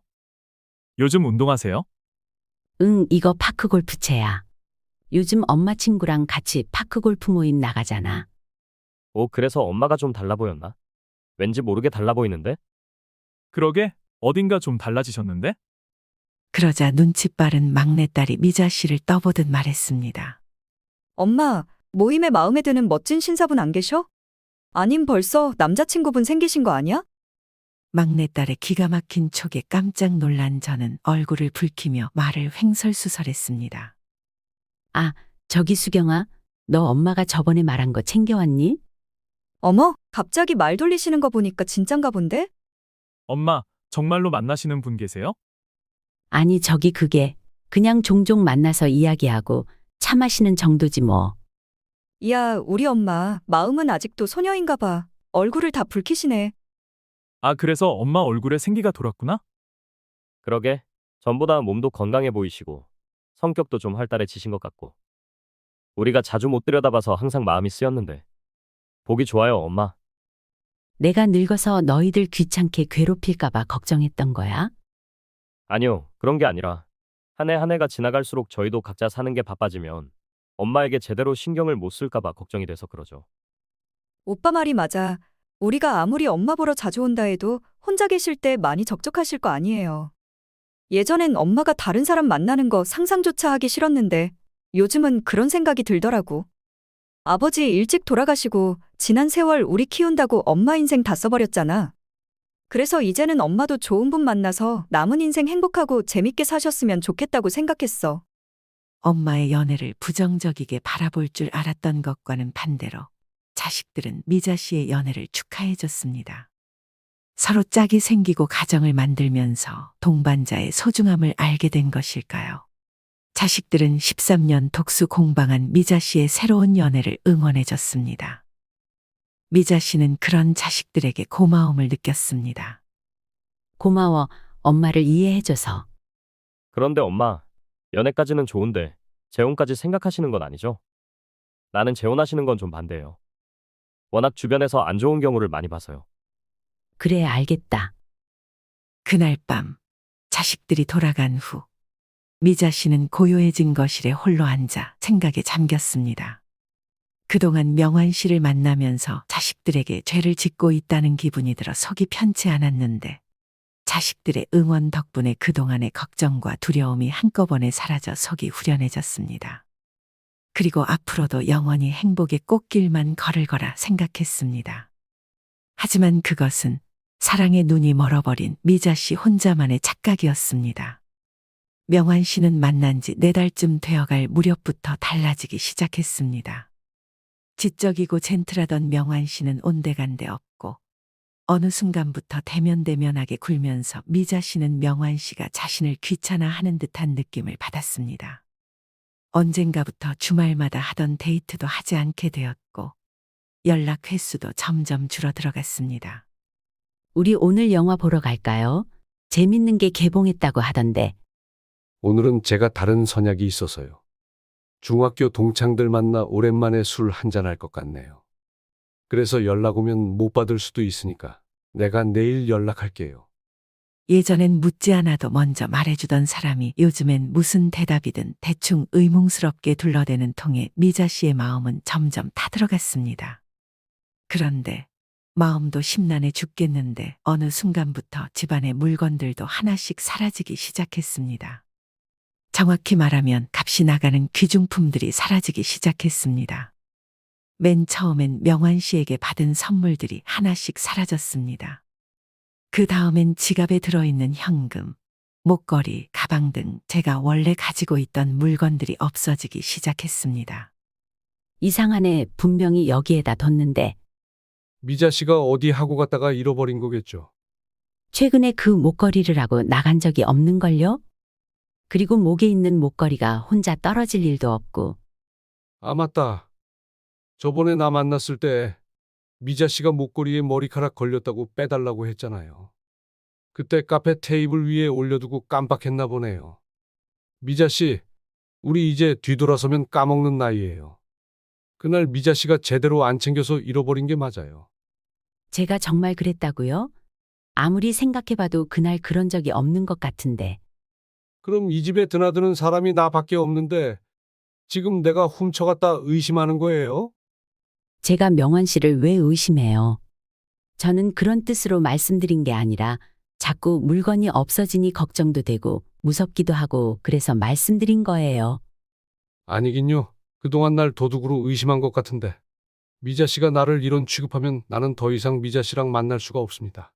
요즘 운동하세요? 응, 이거 파크골프채야. 요즘 엄마 친구랑 같이 파크골프 모임 나가잖아. 오, 그래서 엄마가 좀 달라 보였나? 왠지 모르게 달라 보이는데? 그러게 어딘가 좀 달라지셨는데? 그러자 눈치 빠른 막내딸이 미자 씨를 떠보듯 말했습니다. 엄마, 모임에 마음에 드는 멋진 신사분 안 계셔? 아님 벌써 남자친구분 생기신 거 아니야? 막내딸의 기가 막힌 촉에 깜짝 놀란 저는 얼굴을 붉히며 말을 횡설수설했습니다. 아, 저기 수경아, 너 엄마가 저번에 말한 거 챙겨왔니? 어머, 갑자기 말 돌리시는 거 보니까 진짠가 본데? 엄마, 정말로 만나시는 분 계세요? 아니, 저기 그게 그냥 종종 만나서 이야기하고 차 마시는 정도지 뭐. 이야, 우리 엄마, 마음은 아직도 소녀인가 봐. 얼굴을 다 붉히시네. 아, 그래서 엄마 얼굴에 생기가 돌았구나? 그러게, 전보다 몸도 건강해 보이시고 성격도 좀 활달해지신 것 같고. 우리가 자주 못 들여다봐서 항상 마음이 쓰였는데. 보기 좋아요, 엄마. 내가 늙어서 너희들 귀찮게 괴롭힐까봐 걱정했던 거야? 아니요, 그런 게 아니라 한 해 한 해가 지나갈수록 저희도 각자 사는 게 바빠지면 엄마에게 제대로 신경을 못 쓸까 봐 걱정이 돼서 그러죠. 오빠 말이 맞아. 우리가 아무리 엄마 보러 자주 온다 해도 혼자 계실 때 많이 적적하실 거 아니에요. 예전엔 엄마가 다른 사람 만나는 거 상상조차 하기 싫었는데 요즘은 그런 생각이 들더라고. 아버지 일찍 돌아가시고 지난 세월 우리 키운다고 엄마 인생 다 써버렸잖아. 그래서 이제는 엄마도 좋은 분 만나서 남은 인생 행복하고 재밌게 사셨으면 좋겠다고 생각했어. 엄마의 연애를 부정적이게 바라볼 줄 알았던 것과는 반대로 자식들은 미자 씨의 연애를 축하해 줬습니다. 서로 짝이 생기고 가정을 만들면서 동반자의 소중함을 알게 된 것일까요? 자식들은 13년 독수 공방한 미자 씨의 새로운 연애를 응원해 줬습니다. 미자 씨는 그런 자식들에게 고마움을 느꼈습니다. 고마워, 엄마를 이해해줘서. 그런데 엄마, 연애까지는 좋은데 재혼까지 생각하시는 건 아니죠? 나는 재혼하시는 건 좀 반대예요. 워낙 주변에서 안 좋은 경우를 많이 봐서요. 그래, 알겠다. 그날 밤 자식들이 돌아간 후 미자 씨는 고요해진 거실에 홀로 앉아 생각에 잠겼습니다. 그동안 명환 씨를 만나면서 자식들에게 죄를 짓고 있다는 기분이 들어 속이 편치 않았는데 자식들의 응원 덕분에 그동안의 걱정과 두려움이 한꺼번에 사라져 속이 후련해졌습니다. 그리고 앞으로도 영원히 행복의 꽃길만 걸을 거라 생각했습니다. 하지만 그것은 사랑의 눈이 멀어버린 미자 씨 혼자만의 착각이었습니다. 명환 씨는 만난 지 4달쯤 되어갈 무렵부터 달라지기 시작했습니다. 지적이고 젠틀하던 명환 씨는 온데간데 없고 어느 순간부터 대면대면하게 굴면서 미자 씨는 명환 씨가 자신을 귀찮아하는 듯한 느낌을 받았습니다. 언젠가부터 주말마다 하던 데이트도 하지 않게 되었고 연락 횟수도 점점 줄어들어갔습니다. 우리 오늘 영화 보러 갈까요? 재밌는 게 개봉했다고 하던데. 오늘은 제가 다른 선약이 있어서요. 중학교 동창들 만나 오랜만에 술 한잔할 것 같네요. 그래서 연락 오면 못 받을 수도 있으니까 내가 내일 연락할게요. 예전엔 묻지 않아도 먼저 말해주던 사람이 요즘엔 무슨 대답이든 대충 의문스럽게 둘러대는 통에 미자 씨의 마음은 점점 타들어갔습니다. 그런데 마음도 심란해 죽겠는데 어느 순간부터 집안의 물건들도 하나씩 사라지기 시작했습니다. 정확히 말하면 값이 나가는 귀중품들이 사라지기 시작했습니다. 맨 처음엔 명환 씨에게 받은 선물들이 하나씩 사라졌습니다. 그 다음엔 지갑에 들어있는 현금, 목걸이, 가방 등 제가 원래 가지고 있던 물건들이 없어지기 시작했습니다. 이상하네. 분명히 여기에다 뒀는데. 미자 씨가 어디 하고 갔다가 잃어버린 거겠죠. 최근에 그 목걸이를 하고 나간 적이 없는걸요? 그리고 목에 있는 목걸이가 혼자 떨어질 일도 없고. 아, 맞다. 저번에 나 만났을 때 미자 씨가 목걸이에 머리카락 걸렸다고 빼달라고 했잖아요. 그때 카페 테이블 위에 올려두고 깜빡했나 보네요. 미자 씨, 우리 이제 뒤돌아서면 까먹는 나이예요. 그날 미자 씨가 제대로 안 챙겨서 잃어버린 게 맞아요. 제가 정말 그랬다고요? 아무리 생각해봐도 그날 그런 적이 없는 것 같은데. 그럼 이 집에 드나드는 사람이 나밖에 없는데 지금 내가 훔쳐갔다 의심하는 거예요? 제가 명환 씨를 왜 의심해요? 저는 그런 뜻으로 말씀드린 게 아니라 자꾸 물건이 없어지니 걱정도 되고 무섭기도 하고 그래서 말씀드린 거예요. 아니긴요. 그동안 날 도둑으로 의심한 것 같은데. 미자 씨가 나를 이런 취급하면 나는 더 이상 미자 씨랑 만날 수가 없습니다.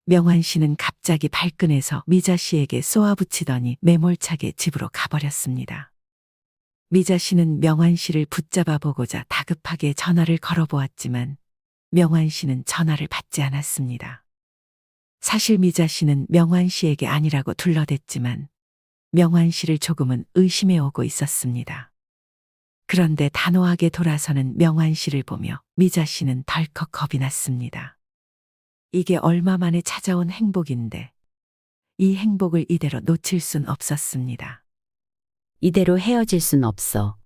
명환 씨는 갑자기 발끈해서 미자 씨에게 쏘아붙이더니 매몰차게 집으로 가버렸습니다. 미자 씨는 명환 씨를 붙잡아 보고자 다급하게 전화를 걸어보았지만 명환 씨는 전화를 받지 않았습니다. 사실 미자 씨는 명환 씨에게 아니라고 둘러댔지만 명환 씨를 조금은 의심해 오고 있었습니다. 그런데 단호하게 돌아서는 명환 씨를 보며 미자 씨는 덜컥 겁이 났습니다. 이게 얼마 만에 찾아온 행복인데 이 행복을 이대로 놓칠 순 없었습니다. 이대로 헤어질 순 없어.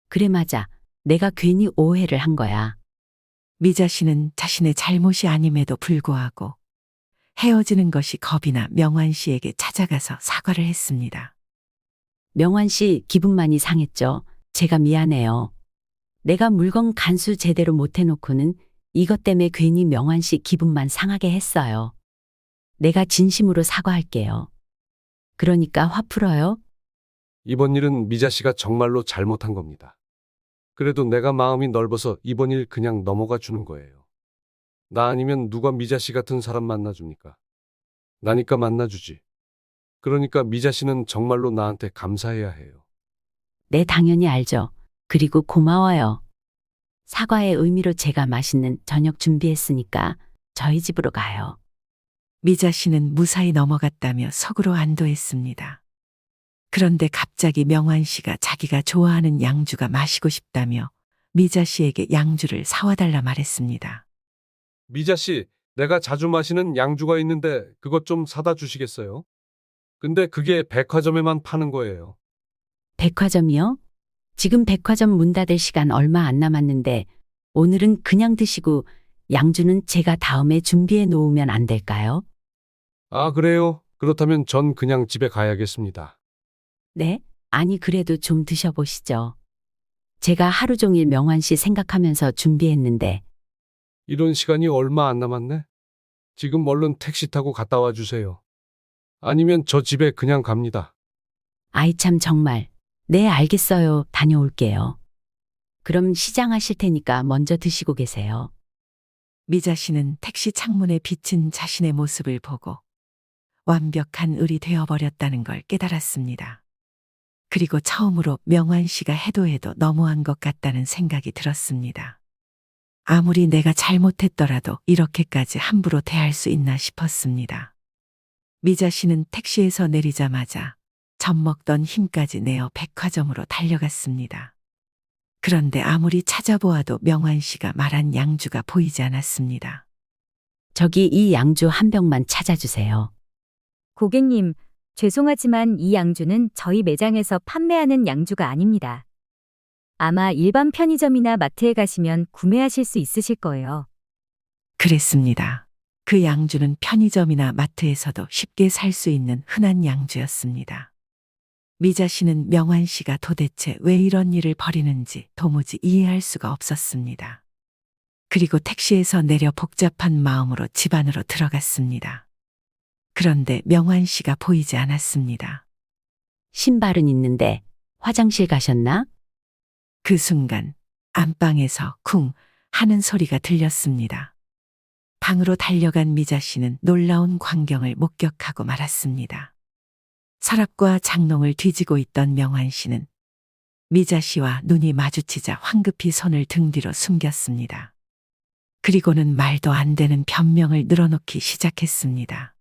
그래 맞아. 내가 괜히 오해를 한 거야. 미자 씨는 자신의 잘못이 아님에도 불구하고 헤어지는 것이 겁이 나 명환 씨에게 찾아가서 사과를 했습니다. 명환 씨 기분 많이 상했죠? 제가 미안해요. 내가 물건 간수 제대로 못 해놓고는 이것 때문에 괜히 명환 씨 기분만 상하게 했어요. 내가 진심으로 사과할게요. 그러니까 화 풀어요? 이번 일은 미자 씨가 정말로 잘못한 겁니다. 그래도 내가 마음이 넓어서 이번 일 그냥 넘어가 주는 거예요. 나 아니면 누가 미자 씨 같은 사람 만나줍니까? 나니까 만나주지. 그러니까 미자 씨는 정말로 나한테 감사해야 해요. 네, 당연히 알죠. 그리고 고마워요. 사과의 의미로 제가 맛있는 저녁 준비했으니까 저희 집으로 가요. 미자 씨는 무사히 넘어갔다며 속으로 안도했습니다. 그런데 갑자기 명환 씨가 자기가 좋아하는 양주가 마시고 싶다며 미자 씨에게 양주를 사와 달라 말했습니다. 미자 씨, 내가 자주 마시는 양주가 있는데 그것 좀 사다 주시겠어요? 근데 그게 백화점에만 파는 거예요. 백화점이요? 지금 백화점 문 닫을 시간 얼마 안 남았는데 오늘은 그냥 드시고 양주는 제가 다음에 준비해 놓으면 안 될까요? 아, 그래요? 그렇다면 전 그냥 집에 가야겠습니다. 네? 아니, 그래도 좀 드셔보시죠. 제가 하루 종일 명환 씨 생각하면서 준비했는데, 이런 시간이 얼마 안 남았네? 지금 얼른 택시 타고 갔다 와 주세요. 아니면 저 집에 그냥 갑니다. 아이 참 정말. 네, 알겠어요. 다녀올게요. 그럼 시장하실 테니까 먼저 드시고 계세요. 미자 씨는 택시 창문에 비친 자신의 모습을 보고 완벽한 을이 되어버렸다는 걸 깨달았습니다. 그리고 처음으로 명환 씨가 해도 너무한 것 같다는 생각이 들었습니다. 아무리 내가 잘못했더라도 이렇게까지 함부로 대할 수 있나 싶었습니다. 미자 씨는 택시에서 내리자마자 젖먹던 힘까지 내어 백화점으로 달려갔습니다. 그런데 아무리 찾아보아도 명환 씨가 말한 양주가 보이지 않았습니다. 저기 이 양주 한 병만 찾아주세요. 고객님, 죄송하지만 이 양주는 저희 매장에서 판매하는 양주가 아닙니다. 아마 일반 편의점이나 마트에 가시면 구매하실 수 있으실 거예요. 그랬습니다. 그 양주는 편의점이나 마트에서도 쉽게 살 수 있는 흔한 양주였습니다. 미자 씨는 명환 씨가 도대체 왜 이런 일을 벌이는지 도무지 이해할 수가 없었습니다. 그리고 택시에서 내려 복잡한 마음으로 집 안으로 들어갔습니다. 그런데 명환 씨가 보이지 않았습니다. 신발은 있는데 화장실 가셨나? 그 순간 안방에서 쿵 하는 소리가 들렸습니다. 방으로 달려간 미자 씨는 놀라운 광경을 목격하고 말았습니다. 서랍과 장롱을 뒤지고 있던 명환 씨는 미자 씨와 눈이 마주치자 황급히 손을 등 뒤로 숨겼습니다. 그리고는 말도 안 되는 변명을 늘어놓기 시작했습니다.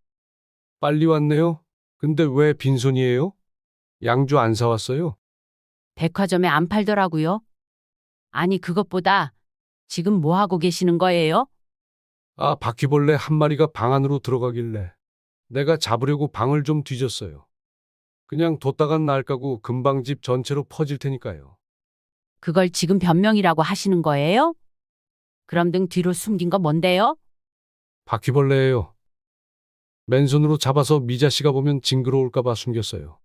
빨리 왔네요. 근데 왜 빈손이에요? 양주 안 사왔어요? 백화점에 안 팔더라고요. 아니, 그것보다 지금 뭐 하고 계시는 거예요? 아, 바퀴벌레 한 마리가 방 안으로 들어가길래 내가 잡으려고 방을 좀 뒤졌어요. 그냥 뒀다간 날 까고 금방 집 전체로 퍼질 테니까요. 그걸 지금 변명이라고 하시는 거예요? 그럼 등 뒤로 숨긴 거 뭔데요? 바퀴벌레예요. 맨손으로 잡아서 미자 씨가 보면 징그러울까 봐 숨겼어요.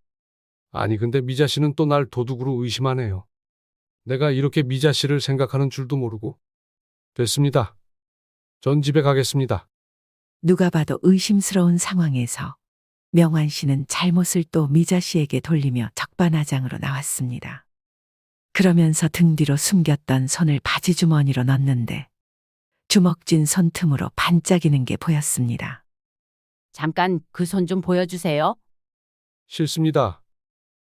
아니, 근데 미자 씨는 또 날 도둑으로 의심하네요. 내가 이렇게 미자 씨를 생각하는 줄도 모르고. 됐습니다. 전 집에 가겠습니다. 누가 봐도 의심스러운 상황에서 명환 씨는 잘못을 또 미자 씨에게 돌리며 적반하장으로 나왔습니다. 그러면서 등 뒤로 숨겼던 손을 바지 주머니로 넣는데 주먹진 손 틈으로 반짝이는 게 보였습니다. 잠깐 그 손 좀 보여주세요. 싫습니다.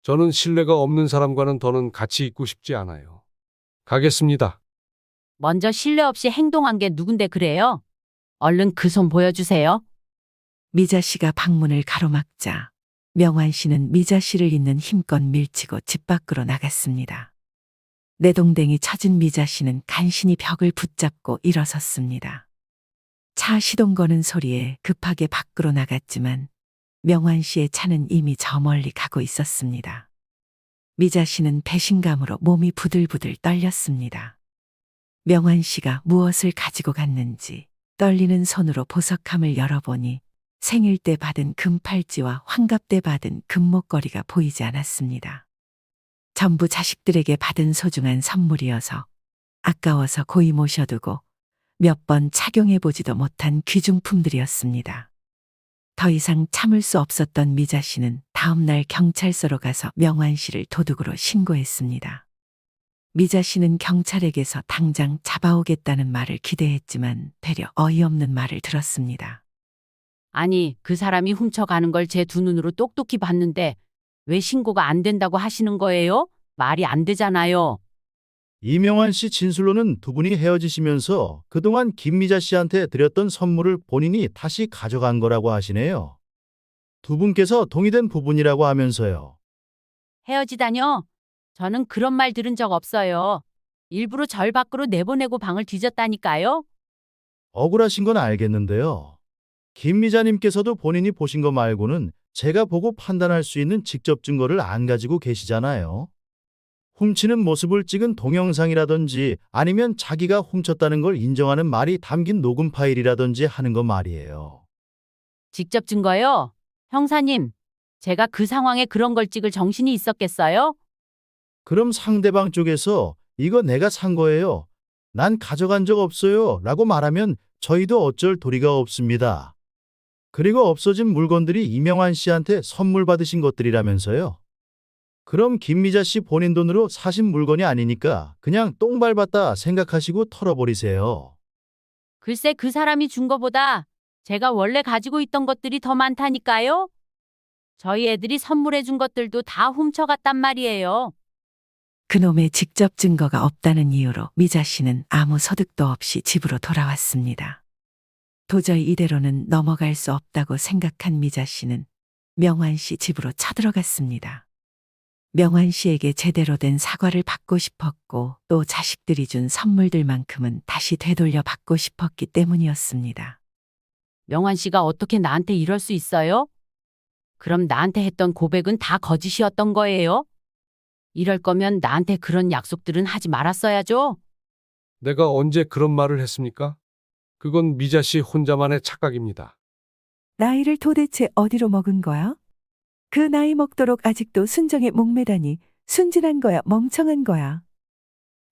저는 신뢰가 없는 사람과는 더는 같이 있고 싶지 않아요. 가겠습니다. 먼저 신뢰 없이 행동한 게 누군데 그래요? 얼른 그 손 보여주세요. 미자 씨가 방문을 가로막자 명환 씨는 미자 씨를 있는 힘껏 밀치고 집 밖으로 나갔습니다. 내동댕이 처진 미자 씨는 간신히 벽을 붙잡고 일어섰습니다. 차 시동 거는 소리에 급하게 밖으로 나갔지만 명환 씨의 차는 이미 저 멀리 가고 있었습니다. 미자 씨는 배신감으로 몸이 부들부들 떨렸습니다. 명환 씨가 무엇을 가지고 갔는지 떨리는 손으로 보석함을 열어보니 생일 때 받은 금팔찌와 환갑 때 받은 금목걸이가 보이지 않았습니다. 전부 자식들에게 받은 소중한 선물이어서 아까워서 고이 모셔두고 몇 번 착용해보지도 못한 귀중품들이었습니다. 더 이상 참을 수 없었던 미자 씨는 다음날 경찰서로 가서 명환 씨를 도둑으로 신고했습니다. 미자 씨는 경찰에게서 당장 잡아오겠다는 말을 기대했지만 되려 어이없는 말을 들었습니다. 아니, 그 사람이 훔쳐가는 걸 제 두 눈으로 똑똑히 봤는데 왜 신고가 안 된다고 하시는 거예요? 말이 안 되잖아요. 이명환 씨 진술로는 두 분이 헤어지시면서 그동안 김미자 씨한테 드렸던 선물을 본인이 다시 가져간 거라고 하시네요. 두 분께서 동의된 부분이라고 하면서요. 헤어지다뇨? 저는 그런 말 들은 적 없어요. 일부러 절 밖으로 내보내고 방을 뒤졌다니까요. 억울하신 건 알겠는데요. 김미자님께서도 본인이 보신 거 말고는 제가 보고 판단할 수 있는 직접 증거를 안 가지고 계시잖아요. 훔치는 모습을 찍은 동영상이라든지 아니면 자기가 훔쳤다는 걸 인정하는 말이 담긴 녹음 파일이라든지 하는 거 말이에요. 직접 증거요? 형사님, 제가 그 상황에 그런 걸 찍을 정신이 있었겠어요? 그럼 상대방 쪽에서 이거 내가 산 거예요. 난 가져간 적 없어요. 라고 말하면 저희도 어쩔 도리가 없습니다. 그리고 없어진 물건들이 이명환 씨한테 선물 받으신 것들이라면서요. 그럼 김미자 씨 본인 돈으로 사신 물건이 아니니까 그냥 똥 밟았다 생각하시고 털어버리세요. 글쎄 그 사람이 준 거보다 제가 원래 가지고 있던 것들이 더 많다니까요? 저희 애들이 선물해 준 것들도 다 훔쳐갔단 말이에요. 그놈의 직접 증거가 없다는 이유로 미자 씨는 아무 소득도 없이 집으로 돌아왔습니다. 도저히 이대로는 넘어갈 수 없다고 생각한 미자 씨는 명환 씨 집으로 쳐들어갔습니다. 명환 씨에게 제대로 된 사과를 받고 싶었고 또 자식들이 준 선물들만큼은 다시 되돌려 받고 싶었기 때문이었습니다. 명환 씨가 어떻게 나한테 이럴 수 있어요? 그럼 나한테 했던 고백은 다 거짓이었던 거예요? 이럴 거면 나한테 그런 약속들은 하지 말았어야죠. 내가 언제 그런 말을 했습니까? 그건 미자 씨 혼자만의 착각입니다. 나이를 도대체 어디로 먹은 거야? 그 나이 먹도록 아직도 순정에 목매다니 순진한 거야, 멍청한 거야.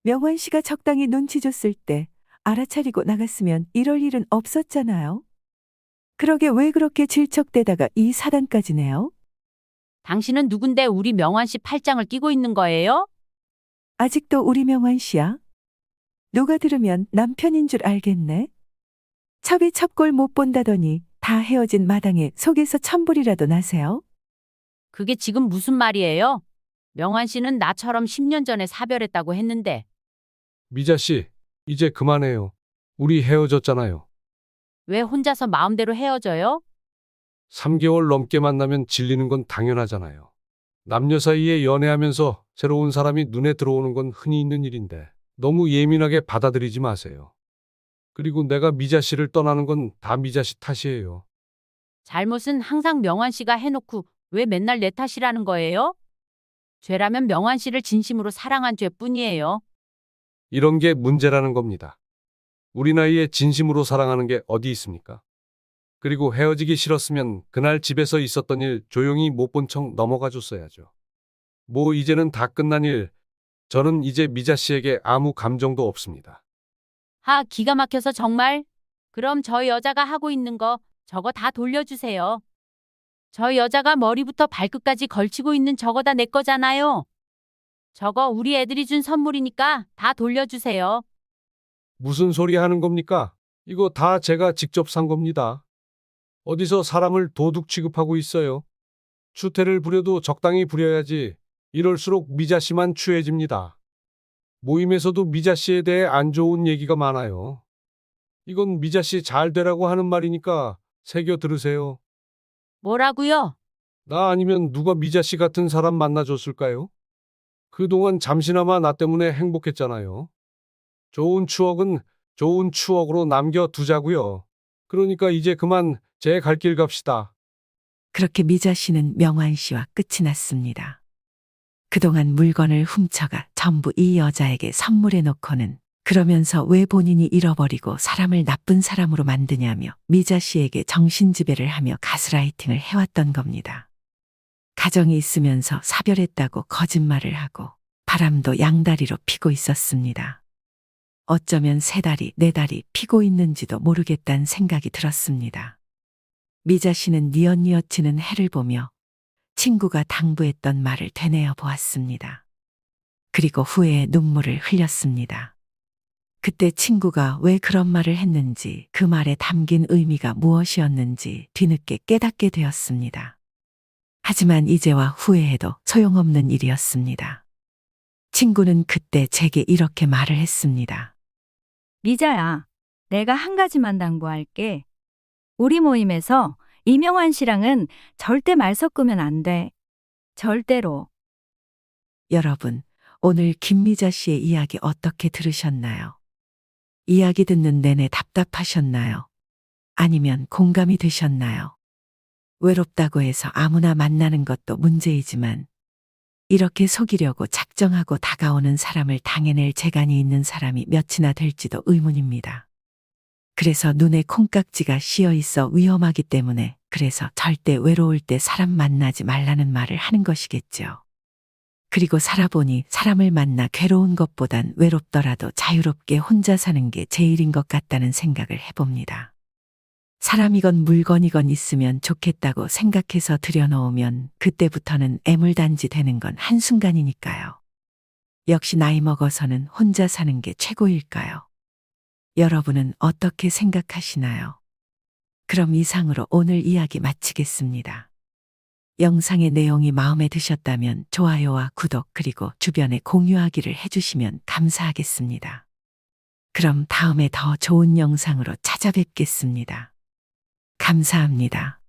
명환 씨가 적당히 눈치 줬을 때 알아차리고 나갔으면 이럴 일은 없었잖아요. 그러게 왜 그렇게 질척대다가 이 사단까지 내요? 당신은 누군데 우리 명환 씨 팔짱을 끼고 있는 거예요? 아직도 우리 명환 씨야? 누가 들으면 남편인 줄 알겠네. 첩이 첩골 못 본다더니 다 헤어진 마당에 속에서 천불이라도 나세요? 그게 지금 무슨 말이에요? 명환 씨는 나처럼 10년 전에 사별했다고 했는데. 미자 씨, 이제 그만해요. 우리 헤어졌잖아요. 왜 혼자서 마음대로 헤어져요? 3개월 넘게 만나면 질리는 건 당연하잖아요. 남녀 사이에 연애하면서 새로운 사람이 눈에 들어오는 건 흔히 있는 일인데 너무 예민하게 받아들이지 마세요. 그리고 내가 미자 씨를 떠나는 건 다 미자 씨 탓이에요. 잘못은 항상 명환 씨가 해놓고 왜 맨날 내 탓이라는 거예요? 죄라면 명환 씨를 진심으로 사랑한 죄뿐이에요. 이런 게 문제라는 겁니다. 우리 나이에 진심으로 사랑하는 게 어디 있습니까? 그리고 헤어지기 싫었으면 그날 집에서 있었던 일 조용히 못 본 척 넘어가 줬어야죠. 뭐 이제는 다 끝난 일, 저는 이제 미자 씨에게 아무 감정도 없습니다. 기가 막혀서 정말. 그럼 저 여자가 하고 있는 거 저거 다 돌려주세요. 저 여자가 머리부터 발끝까지 걸치고 있는 저거 다 내 거잖아요. 저거 우리 애들이 준 선물이니까 다 돌려주세요. 무슨 소리 하는 겁니까? 이거 다 제가 직접 산 겁니다. 어디서 사람을 도둑 취급하고 있어요? 추태를 부려도 적당히 부려야지. 이럴수록 미자 씨만 추해집니다. 모임에서도 미자 씨에 대해 안 좋은 얘기가 많아요. 이건 미자 씨 잘 되라고 하는 말이니까 새겨 들으세요. 뭐라고요? 나 아니면 누가 미자 씨 같은 사람 만나줬을까요? 그동안 잠시나마 나 때문에 행복했잖아요. 좋은 추억은 좋은 추억으로 남겨두자고요. 그러니까 이제 그만 제 갈 길 갑시다. 그렇게 미자 씨는 명환 씨와 끝이 났습니다. 그동안 물건을 훔쳐가 전부 이 여자에게 선물해 놓고는 그러면서 왜 본인이 잃어버리고 사람을 나쁜 사람으로 만드냐며 미자 씨에게 정신지배를 하며 가스라이팅을 해왔던 겁니다. 가정이 있으면서 사별했다고 거짓말을 하고 바람도 양다리로 피고 있었습니다. 어쩌면 3다리, 4다리 피고 있는지도 모르겠다는 생각이 들었습니다. 미자 씨는 뉘엿뉘엿 지는 해를 보며 친구가 당부했던 말을 되뇌어 보았습니다. 그리고 후회의 눈물을 흘렸습니다. 그때 친구가 왜 그런 말을 했는지 그 말에 담긴 의미가 무엇이었는지 뒤늦게 깨닫게 되었습니다. 하지만 이제와 후회해도 소용없는 일이었습니다. 친구는 그때 제게 이렇게 말을 했습니다. 미자야, 내가 한 가지만 당부할게. 우리 모임에서 이명환 씨랑은 절대 말 섞으면 안 돼. 절대로. 여러분, 오늘 김미자 씨의 이야기 어떻게 들으셨나요? 이야기 듣는 내내 답답하셨나요? 아니면 공감이 되셨나요? 외롭다고 해서 아무나 만나는 것도 문제이지만 이렇게 속이려고 작정하고 다가오는 사람을 당해낼 재간이 있는 사람이 몇이나 될지도 의문입니다. 그래서 눈에 콩깍지가 씌어 있어 위험하기 때문에 그래서 절대 외로울 때 사람 만나지 말라는 말을 하는 것이겠죠. 그리고 살아보니 사람을 만나 괴로운 것보단 외롭더라도 자유롭게 혼자 사는 게 제일인 것 같다는 생각을 해봅니다. 사람이건 물건이건 있으면 좋겠다고 생각해서 들여놓으면 그때부터는 애물단지 되는 건 한순간이니까요. 역시 나이 먹어서는 혼자 사는 게 최고일까요? 여러분은 어떻게 생각하시나요? 그럼 이상으로 오늘 이야기 마치겠습니다. 영상의 내용이 마음에 드셨다면 좋아요와 구독 그리고 주변에 공유하기를 해주시면 감사하겠습니다. 그럼 다음에 더 좋은 영상으로 찾아뵙겠습니다. 감사합니다.